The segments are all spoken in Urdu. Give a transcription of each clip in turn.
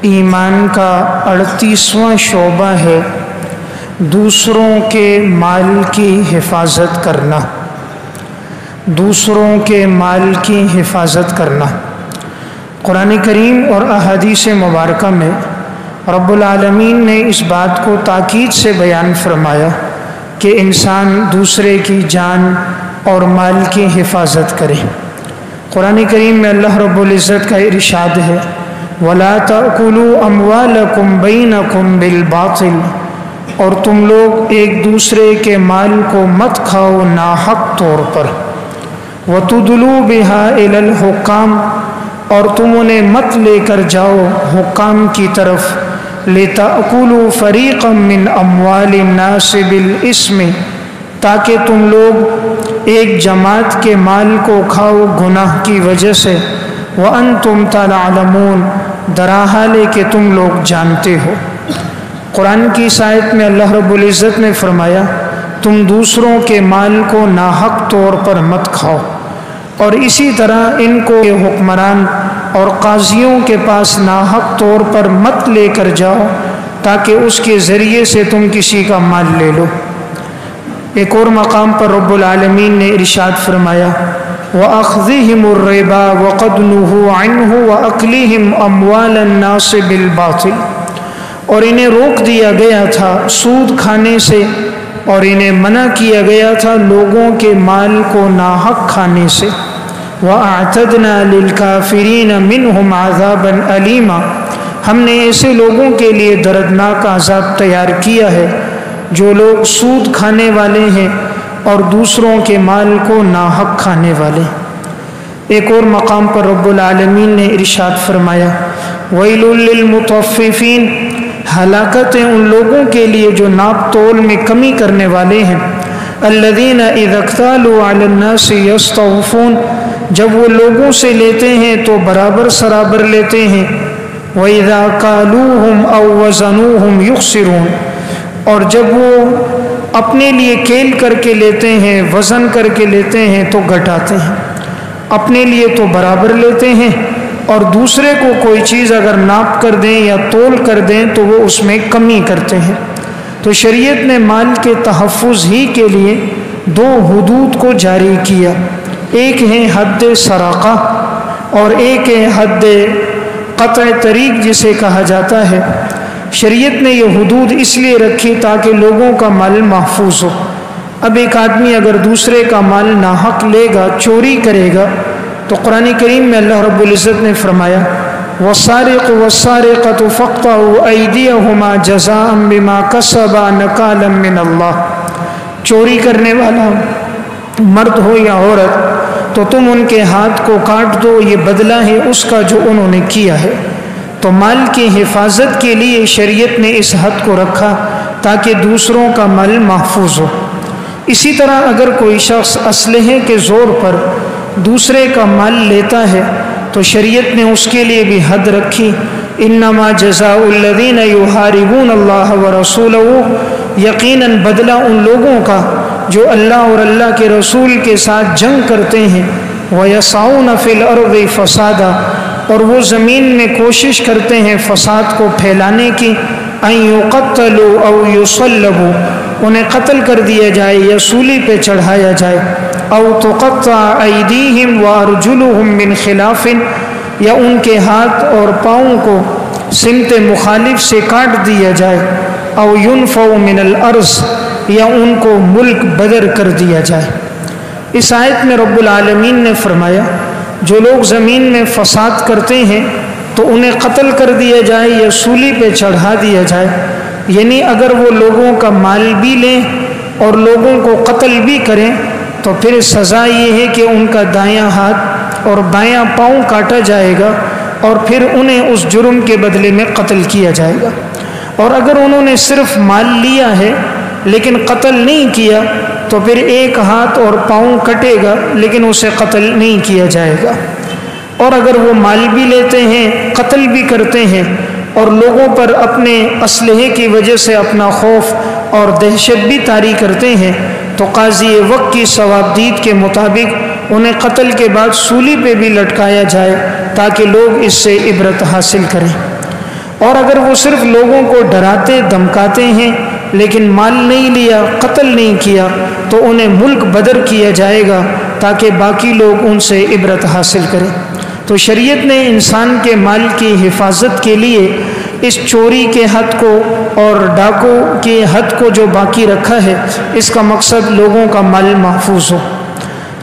ایمان کا 38واں شعبہ ہے دوسروں کے مال کی حفاظت کرنا۔ دوسروں کے مال کی حفاظت کرنا قرآن کریم اور احادیث مبارکہ میں رب العالمین نے اس بات کو تاکید سے بیان فرمایا کہ انسان دوسرے کی جان اور مال کی حفاظت کرے۔ قرآن کریم میں اللہ رب العزت کا ارشاد ہے وَلَا تَأْكُلُوا أَمْوَالَكُمْ بَيْنَكُمْ بِالْبَاطِلِ، اور تم لوگ ایک دوسرے کے مال کو مت کھاؤ ناحق طور پر۔ وَتُدْلُوا بِهَا إِلَى الْحُكَّامِ، اور تم انہیں مت لے کر جاؤ حکام کی طرف۔ لِتَأْكُلُوا فَرِيقًا مِّنْ أَمْوَالِ النَّاسِ بِالْإِثْمِ، تاکہ تم لوگ ایک جماعت کے مال کو کھاؤ گناہ کی وجہ سے۔ وَأَنْتُمْ تَعْلَمُونَ، درحال کہ تم لوگ جانتے ہو۔ قرآن کی اس آیت میں اللہ رب العزت نے فرمایا تم دوسروں کے مال کو ناحق طور پر مت کھاؤ، اور اسی طرح ان کو حکمران اور قاضیوں کے پاس ناحق طور پر مت لے کر جاؤ تاکہ اس کے ذریعے سے تم کسی کا مال لے لو۔ ایک اور مقام پر رب العالمین نے ارشاد فرمایا وَأَخْذِهِمُ الرِّبَا وَقَدْ نُهُوا عَنْهُ وَأَكْلِهِمْ أَمْوَالَ النَّاسِ بِالْبَاطِلِ، اور انہیں روک دیا گیا تھا سود کھانے سے، اور انہیں منع کیا گیا تھا لوگوں کے مال کو ناحق کھانے سے۔ وَأَعْتَدْنَا لِلْكَافِرِينَ مِنْهُمْ عَذَابًا أَلِيمًا، ہم نے ایسے لوگوں کے لیے دردناک عذاب تیار کیا ہے جو لوگ سود کھانے والے ہیں اور دوسروں کے مال کو ناحق کھانے والے۔ ایک اور مقام پر رب العالمین نے ارشاد فرمایا وَيْلٌ لِّلْمُطَفِّفِينَ، ہلاکت ہے ان لوگوں کے لیے جو ناپ تول میں کمی کرنے والے ہیں۔ الَّذِينَ إِذَا اكْتَالُوا عَلَى النَّاسِ يَسْتَوْفُونَ، جب وہ لوگوں سے لیتے ہیں تو برابر سرابر لیتے ہیں۔ وَإِذَا كَالُوهُمْ أَوْ وَزَنُوهُمْ يُخْسِرُونَ، اور جب وہ اپنے لیے کیل کر کے لیتے ہیں، وزن کر کے لیتے ہیں تو گھٹاتے ہیں۔ اپنے لیے تو برابر لیتے ہیں اور دوسرے کو کوئی چیز اگر ناپ کر دیں یا تول کر دیں تو وہ اس میں کمی کرتے ہیں۔ تو شریعت نے مال کے تحفظ ہی کے لیے دو حدود کو جاری کیا، ایک ہے حد سراقہ اور ایک ہے حد قطع طریق جسے کہا جاتا ہے۔ شریعت نے یہ حدود اس لیے رکھی تاکہ لوگوں کا مال محفوظ ہو۔ اب ایک آدمی اگر دوسرے کا مال ناحق لے گا، چوری کرے گا، تو قرآن کریم میں اللہ رب العزت نے فرمایا وَالسَّارِقُ وَالسَّارِقَةُ فَاقْطَعُوا أَيْدِيَهُمَا جَزَاءً بِمَا كَسَبَا نَكَالًا مِّنَ اللَّهِ، چوری کرنے والا مرد ہو یا عورت تو تم ان کے ہاتھ کو کاٹ دو، یہ بدلہ ہے اس کا جو انہوں نے کیا ہے۔ تو مال کی حفاظت کے لیے شریعت نے اس حد کو رکھا تاکہ دوسروں کا مال محفوظ ہو۔ اسی طرح اگر کوئی شخص اسلحے کے زور پر دوسرے کا مال لیتا ہے تو شریعت نے اس کے لیے بھی حد رکھی انما جزاء الذین یحاربون اللہ ورسولہ، یقیناً بدلہ ان لوگوں کا جو اللہ اور اللہ کے رسول کے ساتھ جنگ کرتے ہیں، ویسعون فی الارض فسادا، اور وہ زمین میں کوشش کرتے ہیں فساد کو پھیلانے کی، ان یقتلوا او یصلبوا، انہیں قتل کر دیا جائے یا سولی پہ چڑھایا جائے، او تقطع ایدیہم وارجلہم من خلاف، یا ان کے ہاتھ اور پاؤں کو سمت مخالف سے کاٹ دیا جائے، او ینفوا من الارض، یا ان کو ملک بدر کر دیا جائے۔ اس آیت میں رب العالمین نے فرمایا جو لوگ زمین میں فساد کرتے ہیں تو انہیں قتل کر دیا جائے یا سولی پہ چڑھا دیا جائے، یعنی اگر وہ لوگوں کا مال بھی لیں اور لوگوں کو قتل بھی کریں تو پھر سزا یہ ہے کہ ان کا دایاں ہاتھ اور بایاں پاؤں کاٹا جائے گا اور پھر انہیں اس جرم کے بدلے میں قتل کیا جائے گا۔ اور اگر انہوں نے صرف مال لیا ہے لیکن قتل نہیں کیا تو پھر ایک ہاتھ اور پاؤں کٹے گا لیکن اسے قتل نہیں کیا جائے گا۔ اور اگر وہ مال بھی لیتے ہیں، قتل بھی کرتے ہیں اور لوگوں پر اپنے اسلحے کی وجہ سے اپنا خوف اور دہشت بھی طاری کرتے ہیں تو قاضی وقت کی ثوابدید کے مطابق انہیں قتل کے بعد سولی پہ بھی لٹکایا جائے تاکہ لوگ اس سے عبرت حاصل کریں۔ اور اگر وہ صرف لوگوں کو ڈراتے دھمکاتے ہیں لیکن مال نہیں لیا، قتل نہیں کیا، تو انہیں ملک بدر کیا جائے گا تاکہ باقی لوگ ان سے عبرت حاصل کریں۔ تو شریعت نے انسان کے مال کی حفاظت کے لیے اس چوری کے حد کو اور ڈاکو کے حد کو جو باقی رکھا ہے، اس کا مقصد لوگوں کا مال محفوظ ہو۔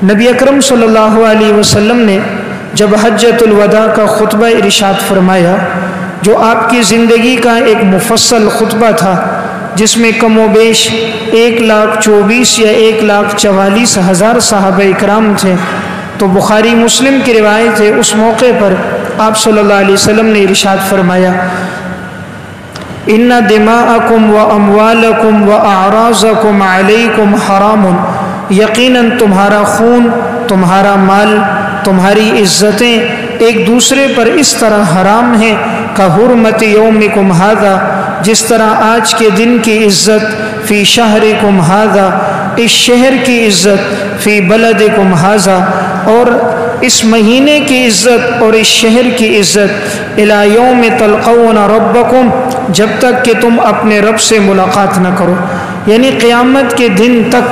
نبی اکرم صلی اللہ علیہ وسلم نے جب حجۃ الوداع کا خطبہ ارشاد فرمایا، جو آپ کی زندگی کا ایک مفصل خطبہ تھا جس میں کم و بیش 1,24,000 یا 1,44,000 صحابہ اکرام تھے، تو بخاری مسلم کی روایت ہے، اس موقع پر آپ صلی اللہ علیہ وسلم نے ارشاد فرمایا، ان دماءکم و اموالکم و اعراضکم علیکم حرام، یقیناً تمہارا خون، تمہارا مال، تمہاری عزتیں ایک دوسرے پر اس طرح حرام ہیں کہ حرمت یومکم ھذا، جس طرح آج کے دن کی عزت، فی شہرکم ھذا، اس شہر کی عزت، فی بلدکم ھذا، اور اس مہینے کی عزت اور اس شہر کی عزت، الی یوم تلقون ربکم، جب تک کہ تم اپنے رب سے ملاقات نہ کرو۔ یعنی قیامت کے دن تک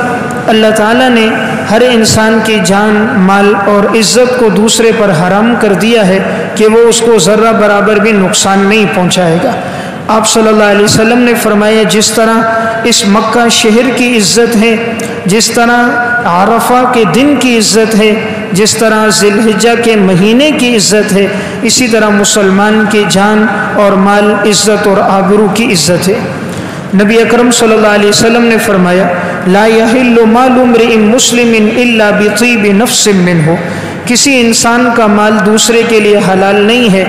اللہ تعالیٰ نے ہر انسان کی جان، مال اور عزت کو دوسرے پر حرام کر دیا ہے کہ وہ اس کو ذرہ برابر بھی نقصان نہیں پہنچائے گا۔ آپ صلی اللہ علیہ وسلم نے فرمایا، جس طرح اس مکہ شہر کی عزت ہے، جس طرح عرفہ کے دن کی عزت ہے، جس طرح ذی الحجہ کے مہینے کی عزت ہے، اسی طرح مسلمان کی جان اور مال، عزت اور آبرو کی عزت ہے۔ نبی اکرم صلی اللہ علیہ وسلم نے فرمایا، لا یحل مال امرئ مسلم الا بطیب نفس منہ، کسی انسان کا مال دوسرے کے لیے حلال نہیں ہے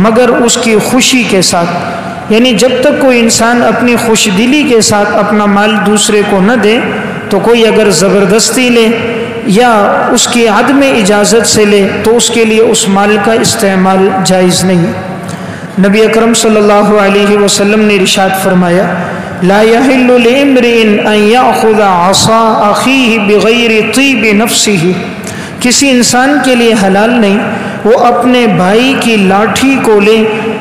مگر اس کی خوشی کے ساتھ۔ یعنی جب تک کوئی انسان اپنی خوش دلی کے ساتھ اپنا مال دوسرے کو نہ دے، تو کوئی اگر زبردستی لے یا اس کی عدم اجازت سے لے تو اس کے لیے اس مال کا استعمال جائز نہیں۔ نبی اکرم صلی اللہ علیہ وسلم نے ارشاد فرمایا، لا يحل لامرئ ان ياخذ عصا اخيه بغیر طیب نفسه، کسی انسان کے لیے حلال نہیں وہ اپنے بھائی کی لاٹھی کو لے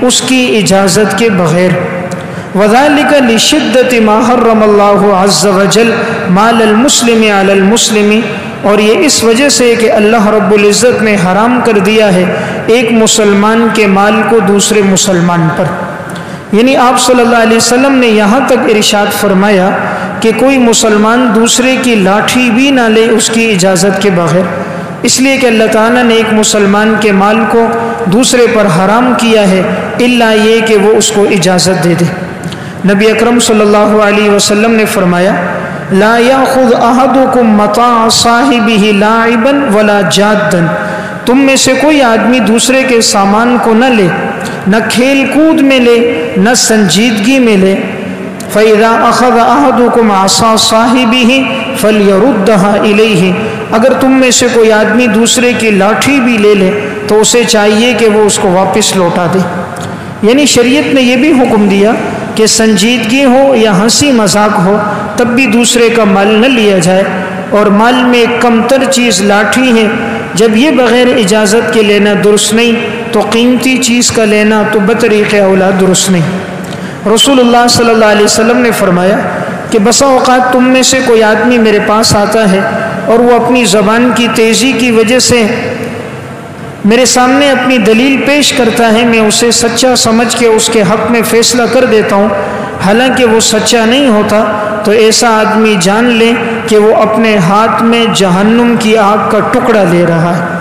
اس کی اجازت کے بغیر۔ وذلك لشدت ما حرم اللہ عز وجل مال المسلم علی المسلم، اور یہ اس وجہ سے کہ اللہ رب العزت نے حرام کر دیا ہے ایک مسلمان کے مال کو دوسرے مسلمان پر۔ یعنی آپ صلی اللہ علیہ وسلم نے یہاں تک ارشاد فرمایا کہ کوئی مسلمان دوسرے کی لاٹھی بھی نہ لے اس کی اجازت کے بغیر، اس لیے کہ اللہ تعالیٰ نے ایک مسلمان کے مال کو دوسرے پر حرام کیا ہے، الا یہ کہ وہ اس کو اجازت دے دے۔ نبی اکرم صلی اللہ علیہ وسلم نے فرمایا، لا یاخذ احدکم متاع صاحبہ لاعبا ولا جادا، تم میں سے کوئی آدمی دوسرے کے سامان کو نہ لے، نہ کھیل کود میں لے نہ سنجیدگی میں لے۔ فَإِذَا أَخَذَ أَحَدُكُمْ عَصَا صَاحِبِهِ فَلْيَرُدَّهَا إِلَيْهِ، اگر تم میں سے کوئی آدمی دوسرے کی لاٹھی بھی لے لے تو اسے چاہیے کہ وہ اس کو واپس لوٹا دے۔ یعنی شریعت نے یہ بھی حکم دیا کہ سنجیدگی ہو یا ہنسی مذاق ہو تب بھی دوسرے کا مال نہ لیا جائے، اور مال میں کم تر چیز لاٹھی ہے، جب یہ بغیر اجازت کے لینا درست نہیں تو قیمتی چیز کا لینا تو بطریق اولا درست نہیں۔ رسول اللہ صلی اللہ علیہ وسلم نے فرمایا کہ بسا اوقات تم میں سے کوئی آدمی میرے پاس آتا ہے اور وہ اپنی زبان کی تیزی کی وجہ سے میرے سامنے اپنی دلیل پیش کرتا ہے، میں اسے سچا سمجھ کے اس کے حق میں فیصلہ کر دیتا ہوں، حالانکہ وہ سچا نہیں ہوتا، تو ایسا آدمی جان لے کہ وہ اپنے ہاتھ میں جہنم کی آگ کا ٹکڑا لے رہا ہے۔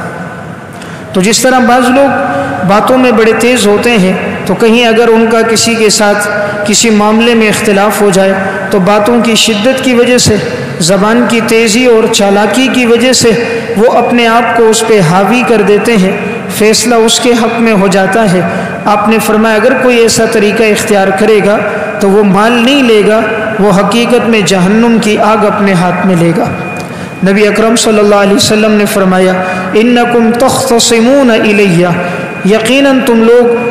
تو جس طرح بعض لوگ باتوں میں بڑے تیز ہوتے ہیں، تو کہیں اگر ان کا کسی کے ساتھ کسی معاملے میں اختلاف ہو جائے تو باتوں کی شدت کی وجہ سے، زبان کی تیزی اور چالاکی کی وجہ سے وہ اپنے آپ کو اس پہ حاوی کر دیتے ہیں، فیصلہ اس کے حق میں ہو جاتا ہے۔ آپ نے فرمایا اگر کوئی ایسا طریقہ اختیار کرے گا تو وہ مال نہیں لے گا، وہ حقیقت میں جہنم کی آگ اپنے ہاتھ میں لے گا۔ نبی اکرم صلی اللہ علیہ وسلم نے فرمایا، انکم تختصمون الیہ، یقیناً تم لوگ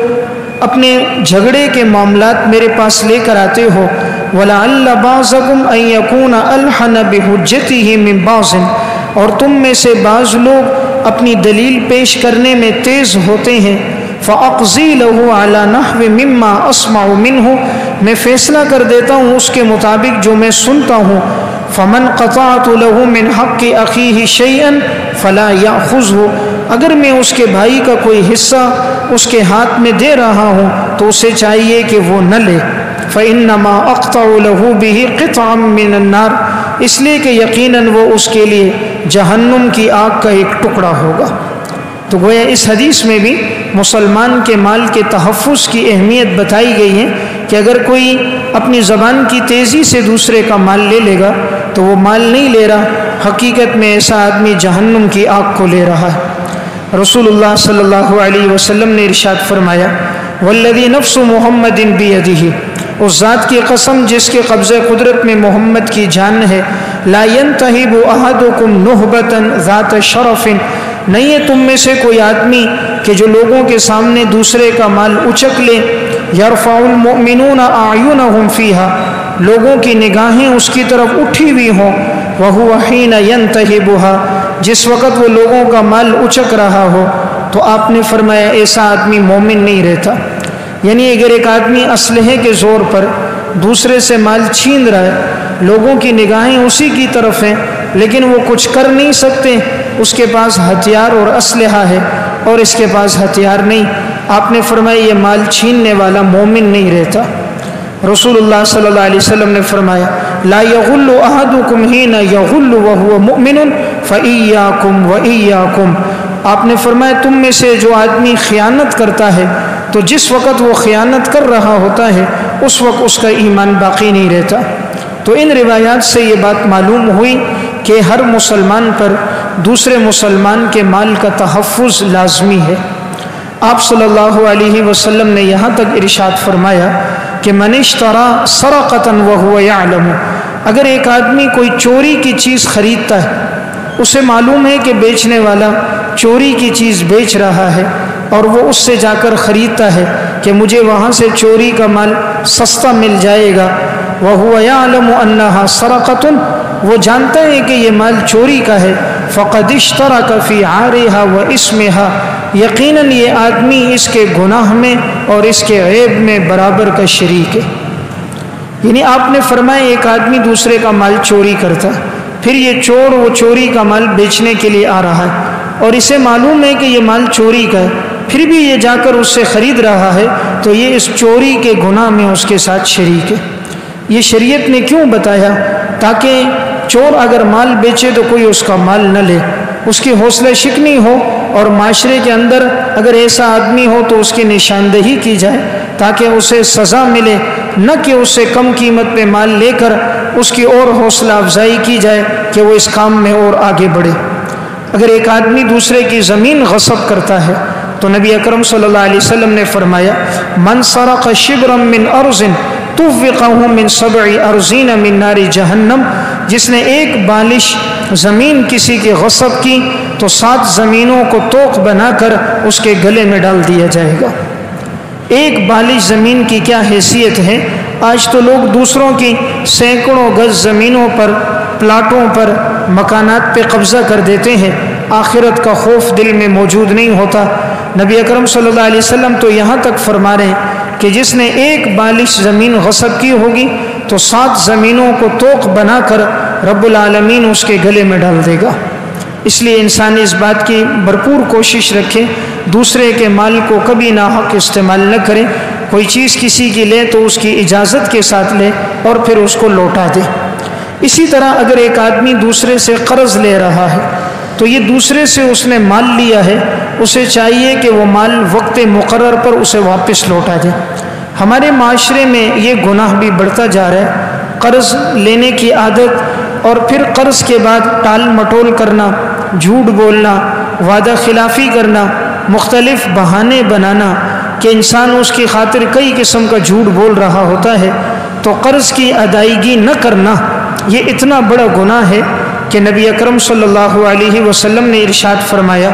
اپنے جھگڑے کے معاملات میرے پاس لے کر آتے ہو، وَلَعَلَّ بَعْضَكُمْ أَن يَكُونَ أَلْحَنَ بِحُجَّتِهِ مِن بَعْضٍ، اور تم میں سے بعض لوگ اپنی دلیل پیش کرنے میں تیز ہوتے ہیں، فَأَقْضِي لَهُ عَلَى نَحْوِ مِمَّا أَسْمَعُ مِنْهُ، میں فیصلہ کر دیتا ہوں اس کے مطابق جو میں سنتا ہوں. فَمَنْ قَطَعْتُ لَهُ مِنْ حَقِّ أَخِيهِ شَيْئًا فَلَا يَأْخُذْهُ، اگر میں اس کے بھائی کا کوئی حصہ اس کے ہاتھ میں دے رہا ہوں تو اسے چاہیے کہ وہ نہ لے. فَإِنَّمَا أَقْطَعُ لَهُ بِهِ قِطْعًا مِّنَ النَّارِ، اس لیے کہ یقیناً وہ اس کے لیے جہنم کی آگ کا ایک ٹکڑا ہوگا. تو گویا اس حدیث میں بھی مسلمان کے مال کے تحفظ کی اہمیت بتائی گئی ہے کہ اگر کوئی اپنی زبان کی تیزی سے دوسرے کا مال لے لے گا تو وہ مال نہیں لے رہا، حقیقت میں ایسا آدمی جہنم کی آگ کو لے رہا ہے. رسول اللہ صلی اللہ علیہ وسلم نے ارشاد فرمایا، والذی نفس محمد بیدہ، اس ذات کی قسم جس کے قبضہ قدرت میں محمد کی جان ہے، لا ینتہب احدکم نہبۃ ذات شرف، نہیں ہے تم میں سے کوئی آدمی کہ جو لوگوں کے سامنے دوسرے کا مال اچک لے. یرفع المؤمنون اعینہم فیہا، لوگوں کی نگاہیں اس کی طرف اٹھی ہوئی ہوں. وہو حین ینتہبھا، جس وقت وہ لوگوں کا مال اچک رہا ہو. تو آپ نے فرمایا ایسا آدمی مومن نہیں رہتا. یعنی اگر ایک آدمی اسلحے کے زور پر دوسرے سے مال چھین رہا ہے، لوگوں کی نگاہیں اسی کی طرف ہیں لیکن وہ کچھ کر نہیں سکتے، اس کے پاس ہتھیار اور اسلحہ ہے اور اس کے پاس ہتھیار نہیں، آپ نے فرمایا یہ مال چھیننے والا مومن نہیں رہتا. رسول اللہ صلی اللہ علیہ وسلم نے فرمایا، لا یغل احدکم حین یغل وہو مؤمن فایاکم وایاکم، آپ نے فرمایا تم میں سے جو آدمی خیانت کرتا ہے تو جس وقت وہ خیانت کر رہا ہوتا ہے اس وقت اس کا ایمان باقی نہیں رہتا. تو ان روایات سے یہ بات معلوم ہوئی کہ ہر مسلمان پر دوسرے مسلمان کے مال کا تحفظ لازمی ہے. آپ صلی اللہ علیہ وسلم نے یہاں تک ارشاد فرمایا کہ من اشترى سرقة وهو يعلم، اگر ایک آدمی کوئی چوری کی چیز خریدتا ہے، اسے معلوم ہے کہ بیچنے والا چوری کی چیز بیچ رہا ہے اور وہ اس سے جا کر خریدتا ہے کہ مجھے وہاں سے چوری کا مال سستا مل جائے گا. وَهُوَ يَعْلَمُ أَنَّهَا سَرَقَةٌ، وہ جانتا ہے کہ یہ مال چوری کا ہے. فَقَدْ اشْتَرَكَ فِي عَارِهَا وَإِسْمِهَا، یقیناً یہ آدمی اس کے گناہ میں اور اس کے عیب میں برابر کا شریک ہے. یعنی آپ نے فرمایا ایک آدمی دوسرے کا مال چوری کرتا ہے، پھر یہ چور وہ چوری کا مال بیچنے کے لیے آ رہا ہے اور اسے معلوم ہے کہ یہ مال چوری کا ہے، پھر بھی یہ جا کر اس سے خرید رہا ہے، تو یہ اس چوری کے گناہ میں اس کے ساتھ شریک ہے. یہ شریعت نے کیوں بتایا؟ تاکہ چور اگر مال بیچے تو کوئی اس کا مال نہ لے، اس کی حوصلہ شکنی ہو، اور معاشرے کے اندر اگر ایسا آدمی ہو تو اس کی نشاندہی کی جائے تاکہ اسے سزا ملے، نہ کہ اس سے کم قیمت پہ مال لے کر اس کی اور حوصلہ افزائی کی جائے کہ وہ اس کام میں اور آگے بڑھے. اگر ایک آدمی دوسرے کی زمین غصب کرتا ہے تو نبی اکرم صلی اللہ علیہ وسلم نے فرمایا، من سرق شبرا من ارض توفقہ من 7 ارضین من نار جہنم، جس نے ایک بالش زمین کسی کی غصب کی تو 7 زمینوں کو توق بنا کر اس کے گلے میں ڈال دیا جائے گا. ایک بالش زمین کی کیا حیثیت ہے؟ آج تو لوگ دوسروں کی سینکڑوں گز زمینوں پر، پلاٹوں پر، مکانات پہ قبضہ کر دیتے ہیں، آخرت کا خوف دل میں موجود نہیں ہوتا. نبی اکرم صلی اللہ علیہ وسلم تو یہاں تک فرما رہے ہیں کہ جس نے ایک بالش زمین غصب کی ہوگی تو 7 زمینوں کو توق بنا کر رب العالمین اس کے گلے میں ڈال دے گا. اس لیے انسان اس بات کی بھرپور کوشش رکھے دوسرے کے مال کو کبھی ناحق استعمال نہ کرے. کوئی چیز کسی کی لے تو اس کی اجازت کے ساتھ لے اور پھر اس کو لوٹا دے. اسی طرح اگر ایک آدمی دوسرے سے قرض لے رہا ہے تو یہ دوسرے سے اس نے مال لیا ہے، اسے چاہیے کہ وہ مال وقت مقرر پر اسے واپس لوٹا دے. ہمارے معاشرے میں یہ گناہ بھی بڑھتا جا رہا ہے، قرض لینے کی عادت اور پھر قرض کے بعد ٹال مٹول کرنا، جھوٹ بولنا، وعدہ خلافی کرنا، مختلف بہانے بنانا کہ انسان اس کی خاطر کئی قسم کا جھوٹ بول رہا ہوتا ہے. تو قرض کی ادائیگی نہ کرنا یہ اتنا بڑا گناہ ہے کہ نبی اکرم صلی اللہ علیہ وسلم نے ارشاد فرمایا،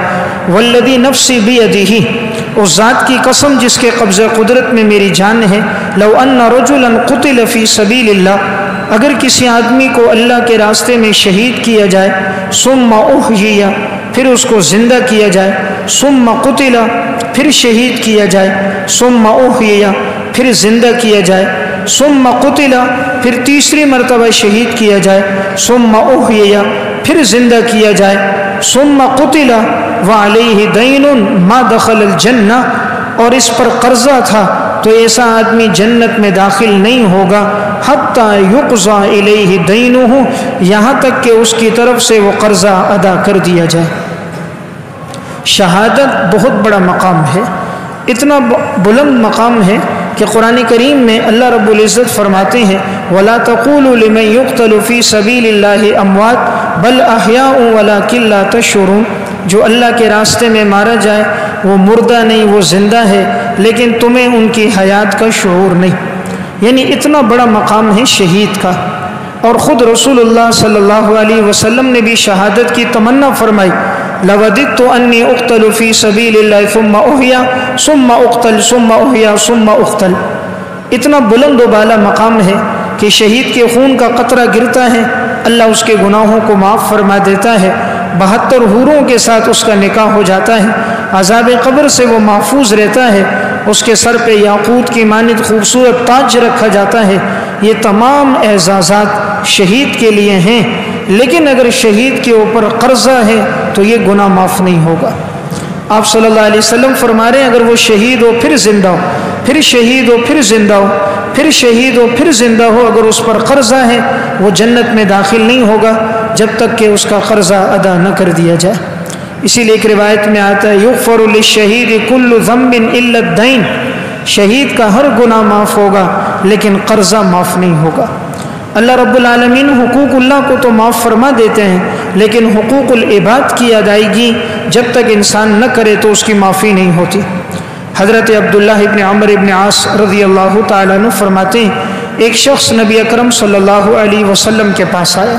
والذی نفسی بیدہ، اس ذات کی قسم جس کے قبضہ قدرت میں میری جان ہے، لو ان رجلا قتل فی سبیل اللہ، اگر کسی آدمی کو اللہ کے راستے میں شہید کیا جائے، ثم احیی، پھر اس کو زندہ کیا جائے، ثم قتل پھر شہید کیا جائے، ثم احیی پھر زندہ کیا جائے، ثم قتل پھر تیسری مرتبہ شہید کیا جائے، ثم احیی پھر زندہ کیا جائے، ثم قتل وعلیہ دین ما دخل الجنہ، اور اس پر قرضہ تھا تو ایسا آدمی جنت میں داخل نہیں ہوگا حتی یقضى الیہ دینہ، یہاں تک کہ اس کی طرف سے وہ قرضہ ادا کر دیا جائے۔ شہادت بہت بڑا مقام ہے، اتنا بلند مقام ہے کہ قرآن کریم میں اللہ رب العزت فرماتے ہیں وَلَا تَقُولُوا لِمَنْ يُقْتَلُ فِي سَبِيلِ اللَّهِ أَمْوَاتٌ بَلْ أَحْيَاءٌ وَلَكِنْ لَا تَشْعُرُونَ، جو اللہ کے راستے میں مارا جائے وہ مردہ نہیں، وہ زندہ ہے، لیکن تمہیں ان کی حیات کا شعور نہیں۔ یعنی اتنا بڑا مقام ہے شہید کا، اور خود رسول اللہ صلی اللہ علیہ وسلم نے بھی شہادت کی تمنا فرمائی، لَوَدِدْتُ أَنِّي أُقْتَلُ فِي سَبِيلِ اللَّهِ ثُمَّ أُحْيَا ثُمَّ أُقْتَلْ ثُمَّ أُحْيَا ثُمَّ أُقْتَلْ۔ اتنا بلند و بالا مقام ہے کہ شہید کے خون کا قطرہ گرتا ہے اللہ اس کے گناہوں کو معاف فرما دیتا ہے، 72 حوروں کے ساتھ اس کا نکاح ہو جاتا ہے، عذاب قبر سے وہ محفوظ رہتا ہے، اس کے سر پہ یاقوت کی مانند خوبصورت تاج رکھا جاتا ہے۔ یہ تمام اعزازات شہید کے لیے ہیں، لیکن اگر شہید کے اوپر قرضہ ہے تو یہ گناہ معاف نہیں ہوگا۔ آپ صلی اللہ علیہ وسلم فرما رہے ہیں اگر وہ شہید ہو پھر زندہ ہو، پھر شہید ہو پھر زندہ ہو، پھر شہید ہو پھر زندہ ہو، اگر اس پر قرضہ ہے وہ جنت میں داخل نہیں ہوگا جب تک کہ اس کا قرضہ ادا نہ کر دیا جائے۔ اسی لیے ایک روایت میں آتا ہے یغفر للشہید کل ذنب الا الدین، شہید کا ہر گناہ معاف ہوگا لیکن قرضہ معاف نہیں ہوگا۔ اللہ رب العالمین حقوق اللہ کو تو معاف فرما دیتے ہیں، لیکن حقوق العباد کی ادائیگی جب تک انسان نہ کرے تو اس کی معافی نہیں ہوتی۔ حضرت عبداللہ ابن عمر ابن عاص رضی اللہ تعالیٰ عنہ فرماتے ہیں ایک شخص نبی اکرم صلی اللہ علیہ وسلم کے پاس آیا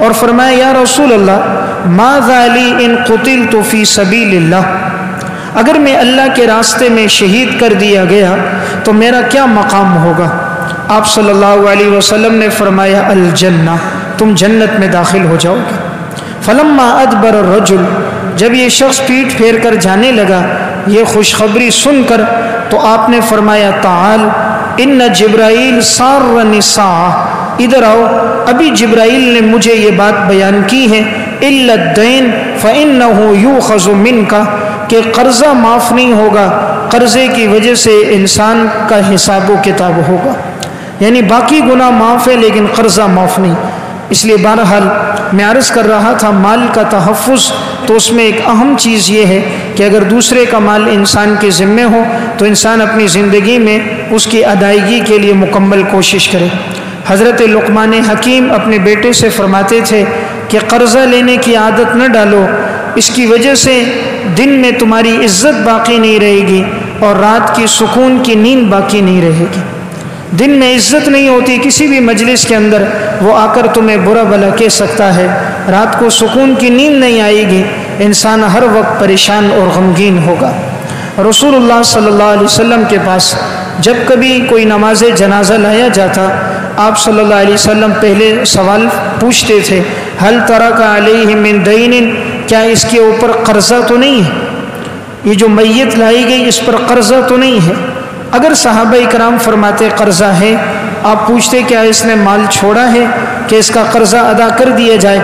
اور فرمایا یا رسول اللہ ماذا لی ان قتلت فی سبیل اللہ، اگر میں اللہ کے راستے میں شہید کر دیا گیا تو میرا کیا مقام ہوگا؟ آپ صلی اللہ علیہ وسلم نے فرمایا الجنہ، تم جنت میں داخل ہو جاؤ گے۔ فلما ادبر الرجل، جب یہ شخص پیٹھ پھیر کر جانے لگا یہ خوشخبری سن کر تو آپ نے فرمایا تعال ان جبرائیل سارنی الساعہ، ادھر آؤ، ابھی جبرائیل نے مجھے یہ بات بیان کی ہے الا الدین فانہ یؤخذ منک، کہ قرضہ معاف نہیں ہوگا، قرضے کی وجہ سے انسان کا حساب و کتاب ہوگا۔ یعنی باقی گناہ معاف ہے لیکن قرضہ معاف نہیں۔ اس لیے بہرحال میں عرض کر رہا تھا مال کا تحفظ، تو اس میں ایک اہم چیز یہ ہے کہ اگر دوسرے کا مال انسان کے ذمے ہو تو انسان اپنی زندگی میں اس کی ادائیگی کے لیے مکمل کوشش کرے۔ حضرت لقمان حکیم اپنے بیٹے سے فرماتے تھے کہ قرضہ لینے کی عادت نہ ڈالو، اس کی وجہ سے دن میں تمہاری عزت باقی نہیں رہے گی اور رات کی سکون کی نیند باقی نہیں رہے گی۔ دن میں عزت نہیں ہوتی کسی بھی مجلس کے اندر، وہ آ کر تمہیں برا بھلا کہہ سکتا ہے، رات کو سکون کی نیند نہیں آئے گی، انسان ہر وقت پریشان اور غمگین ہوگا۔ رسول اللہ صلی اللہ علیہ وسلم کے پاس جب کبھی کوئی نماز جنازہ لایا جاتا آپ صلی اللہ علیہ وسلم پہلے سوال پوچھتے تھے حل ترک علیہ من دین، کیا اس کے اوپر قرضہ تو نہیں ہے؟ یہ جو میت لائی گئی اس پر قرضہ تو نہیں ہے؟ اگر صحابہ اکرام فرماتے قرضہ ہے، آپ پوچھتے کیا اس نے مال چھوڑا ہے کہ اس کا قرضہ ادا کر دیا جائے؟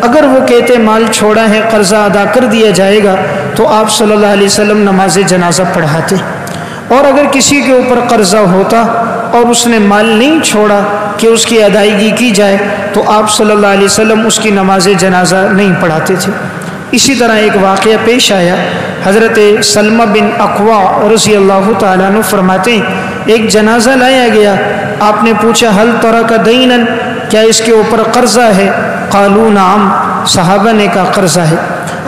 اگر وہ کہتے مال چھوڑا ہے قرضہ ادا کر دیا جائے گا تو آپ صلی اللہ علیہ وسلم نماز جنازہ پڑھاتے، اور اگر کسی کے اوپر قرضہ ہوتا اور اس نے مال نہیں چھوڑا کہ اس کی ادائیگی کی جائے تو آپ صلی اللہ علیہ وسلم اس کی نماز جنازہ نہیں پڑھاتے تھے۔ اسی طرح ایک واقعہ پیش آیا، حضرت سلمہ بن اقوا رضی اللہ تعالیٰ عنہ فرماتے ہیں ایک جنازہ لایا گیا، آپ نے پوچھا حل ترک دینا، کیا اس کے اوپر قرضہ ہے؟ قالوا نعم، صحابہ نے کہا قرضہ ہے۔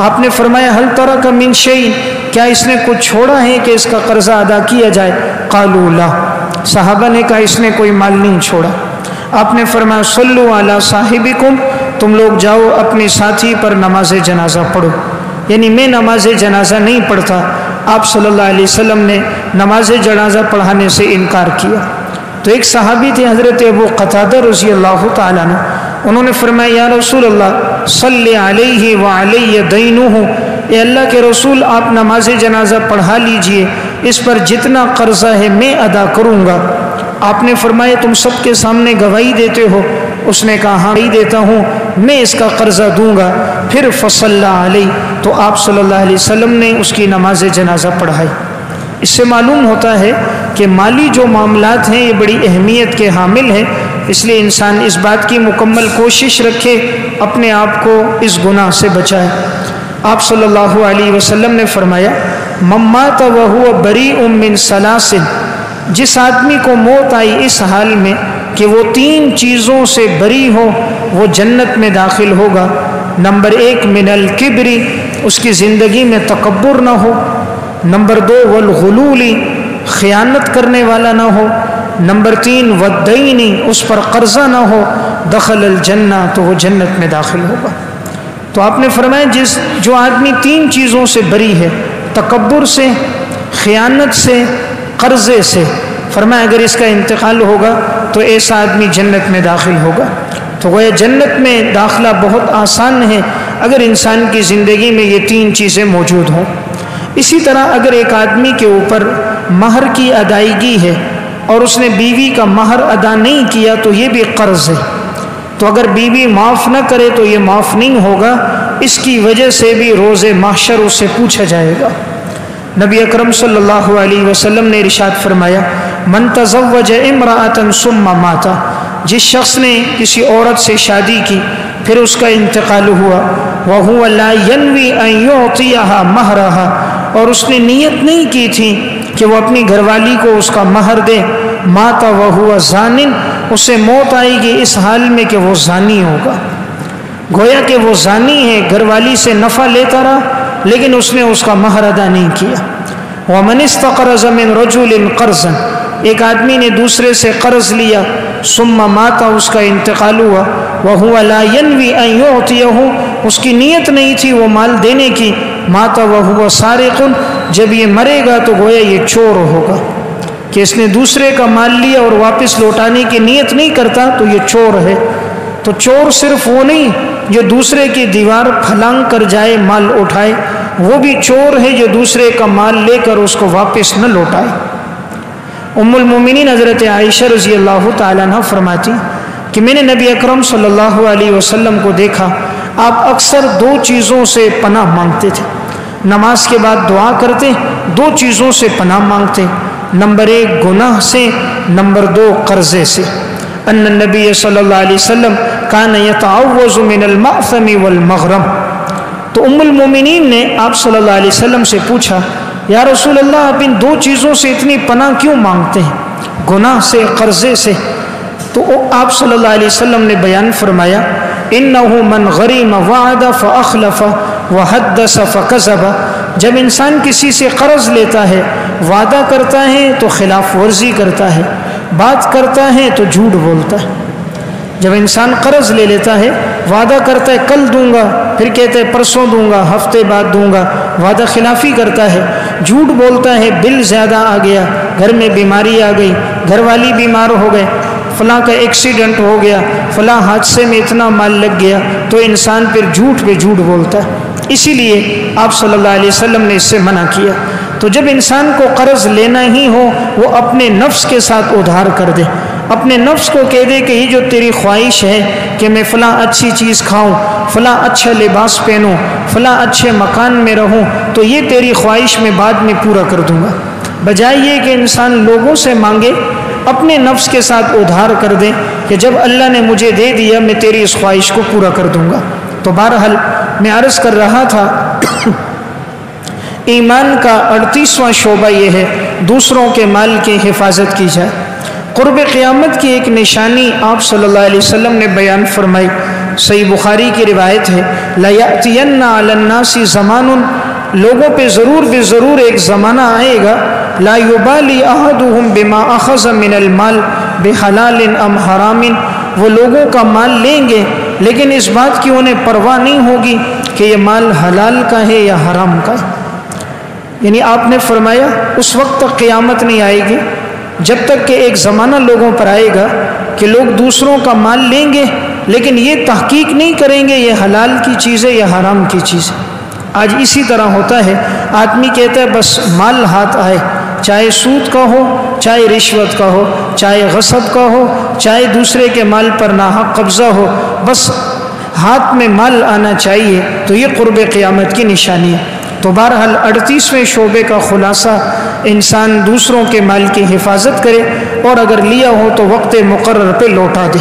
آپ نے فرمایا حل ترک من شیء، کیا اس نے کچھ چھوڑا ہے کہ اس کا قرضہ ادا کیا جائے؟ قالوا لا، صحابہ نے کہا اس نے کوئی مال نہیں چھوڑا۔ آپ نے فرمایا صلوا علی صاحبکم، تم لوگ جاؤ اپنے ساتھی پر نماز جنازہ پڑھو۔ یعنی میں نماز جنازہ نہیں پڑھتا، آپ صلی اللہ علیہ وسلم نے نماز جنازہ پڑھانے سے انکار کیا۔ تو ایک صحابی تھے حضرت ابو قتادہ رضی اللہ تعالیٰ عنہ، انہوں نے فرمایا یا رسول اللہ صلی علیہ وعلی دینہ، اے اللہ کے رسول آپ نماز جنازہ پڑھا لیجئے، اس پر جتنا قرضہ ہے میں ادا کروں گا۔ آپ نے فرمایا تم سب کے سامنے گواہی دیتے ہو؟ اس نے کہا ہاں گواہی دیتا ہوں، میں اس کا قرضہ دوں گا۔ پھر فصلی علیہ، تو آپ صلی اللہ علیہ وسلم نے اس کی نماز جنازہ پڑھائی۔ اس سے معلوم ہوتا ہے کہ مالی جو معاملات ہیں یہ بڑی اہمیت کے حامل ہیں، اس لیے انسان اس بات کی مکمل کوشش رکھے اپنے آپ کو اس گناہ سے بچائے۔ آپ صلی اللہ علیہ وسلم نے فرمایا من مات وہو بریء من ثلاث، جس آدمی کو موت آئی اس حال میں کہ وہ 3 چیزوں سے بری ہو، وہ جنت میں داخل ہوگا۔ نمبر 1 من الکبر، اس کی زندگی میں تکبر نہ ہو۔ نمبر 2 والغلول، خیانت کرنے والا نہ ہو۔ نمبر 3 والدین، اس پر قرضہ نہ ہو۔ دخل الجنہ، تو وہ جنت میں داخل ہوگا۔ تو آپ نے فرمایا جو آدمی 3 چیزوں سے بری ہے، تکبر سے، خیانت سے، قرضے سے، فرمایا اگر اس کا انتقال ہوگا تو ایسا آدمی جنت میں داخل ہوگا۔ تو گویا جنت میں داخلہ بہت آسان ہے اگر انسان کی زندگی میں یہ 3 چیزیں موجود ہوں۔ اسی طرح اگر ایک آدمی کے اوپر مہر کی ادائیگی ہے اور اس نے بیوی کا مہر ادا نہیں کیا تو یہ بھی قرض ہے، تو اگر بیوی معاف نہ کرے تو یہ معاف نہیں ہوگا، اس کی وجہ سے بھی روز محشر اس سے پوچھا جائے گا۔ نبی اکرم صلی اللہ علیہ وسلم نے ارشاد فرمایا من تزوج امرأة ثم مات، جس شخص نے کسی عورت سے شادی کی پھر اس کا انتقال ہوا، وَهُوَ لَا يَنْوِي أَن يُعْطِيَهَا مَهْرَهَا، اور اس نے نیت نہیں کی تھی کہ وہ اپنی گھر والی کو اس کا مہر دے، مات وَهُوَ زَانٍ، اسے موت آئے گی اس حال میں کہ وہ زانی ہوگا۔ گویا کہ وہ زانی ہے، گھر والی سے نفع لیتا رہا لیکن اس نے اس کا مہر ادا نہیں کیا۔ وَمَنِ اسْتَقْرَضَ مِن رَجُلٍ قَرْضًا، ایک آدمی نے دوسرے سے قرض لیا، ثم مات، اس کا انتقال ہوا، وَهُوَ لَا يَنْوِي أَن يُعْطِيَهُ، اس کی نیت نہیں تھی وہ مال دینے کی، مات وَهُوَ سَارِقٌ، جب یہ مرے گا تو گویا یہ چور ہوگا کہ اس نے دوسرے کا مال لیا اور واپس لوٹانے کی نیت نہیں کرتا تو یہ چور ہے۔ تو چور صرف وہ نہیں جو دوسرے کی دیوار پھلانگ کر جائے مال اٹھائے، وہ بھی چور ہے جو دوسرے کا مال لے کر اس کو واپس نہ لوٹائے۔ ام المومنین حضرت عائشہ رضی اللہ تعالیٰ عنہ فرماتی کہ میں نے نبی اکرم صلی اللہ علیہ وسلم کو دیکھا، آپ اکثر 2 چیزوں سے پناہ مانگتے تھے، نماز کے بعد دعا کرتے 2 چیزوں سے پناہ مانگتے، نمبر 1 گناہ سے، نمبر 2 قرضے سے۔ ان النبی صلی اللہ علیہ وسلم کان یتعوذ من المأثم والمغرم، تو ام المومنین نے آپ صلی اللہ علیہ وسلم سے پوچھا یا رسول اللہ آپ ان 2 چیزوں سے اتنی پناہ کیوں مانگتے ہیں، گناہ سے، قرضے سے؟ تو آپ صلی اللہ علیہ وسلم نے بیان فرمایا انہ من غریم وعد فاخلف وحدث فکذب، جب انسان کسی سے قرض لیتا ہے، وعدہ کرتا ہے تو خلاف ورزی کرتا ہے، بات کرتا ہے تو جھوٹ بولتا ہے۔ جب انسان قرض لے لیتا ہے، وعدہ کرتا ہے کل دوں گا، پھر کہتا ہے پرسوں دوں گا، ہفتے بعد دوں گا، وعدہ خلافی کرتا ہے، جھوٹ بولتا ہے، بل زیادہ آ گیا، گھر میں بیماری آ گئی، گھر والی بیمار ہو گئے، فلاں کا ایکسیڈنٹ ہو گیا، فلاں حادثے میں اتنا مال لگ گیا، تو انسان پھر جھوٹ پہ جھوٹ بولتا ہے۔ اسی لیے آپ صلی اللہ علیہ وسلم نے اس سے منع کیا۔ تو جب انسان کو قرض لینا ہی ہو، وہ اپنے نفس کے ساتھ ادھار کر دے، اپنے نفس کو کہہ دے کہ یہ جو تیری خواہش ہے کہ میں فلاں اچھی چیز کھاؤں، فلاں اچھا لباس پہنوں، فلاں اچھے مکان میں رہوں، تو یہ تیری خواہش میں بعد میں پورا کر دوں گا، بجائے یہ کہ انسان لوگوں سے مانگے، اپنے نفس کے ساتھ ادھار کر دے کہ جب اللہ نے مجھے دے دیا میں تیری اس خواہش کو پورا کر دوں گا۔ تو بہرحال میں عرض کر رہا تھا ایمان کا 38واں شعبہ یہ ہے دوسروں کے مال کی حفاظت کی جائے۔ قرب قیامت کی ایک نشانی آپ صلی اللہ علیہ وسلم نے بیان فرمائی، صحیح بخاری کی روایت ہے لَيَأْتِيَنَّ عَلَى النَّاسِ زَمَانٌ، لوگوں پہ ضرور بے ضرور ایک زمانہ آئے گا لا يُبَالِي أَحَدُهُمْ بِمَا أَخَذَ مِنَ الْمَالِ بِحَلَالٍ أَمْ حَرَامٍ، وہ لوگوں کا مال لیں گے لیکن اس بات کی انہیں پرواہ نہیں ہوگی کہ یہ مال حلال کا ہے یا حرام کا ہے۔ یعنی آپ نے فرمایا اس وقت تک قیامت نہیں آئے گی جب تک کہ ایک زمانہ لوگوں پر آئے گا کہ لوگ دوسروں کا مال لیں گے لیکن یہ تحقیق نہیں کریں گے یہ حلال کی چیز ہے یا حرام کی چیز ہے۔ آج اسی طرح ہوتا ہے، آدمی کہتا ہے بس مال ہاتھ آئے، چاہے سود کا ہو، چاہے رشوت کا ہو، چاہے غصب کا ہو، چاہے دوسرے کے مال پر ناحق قبضہ ہو، بس ہاتھ میں مال آنا چاہیے، تو یہ قرب قیامت کی نشانی ہے۔ تو بہرحال 38ویں شعبے کا خلاصہ، انسان دوسروں کے مال کی حفاظت کرے، اور اگر لیا ہو تو وقت مقرر پہ لوٹا دے۔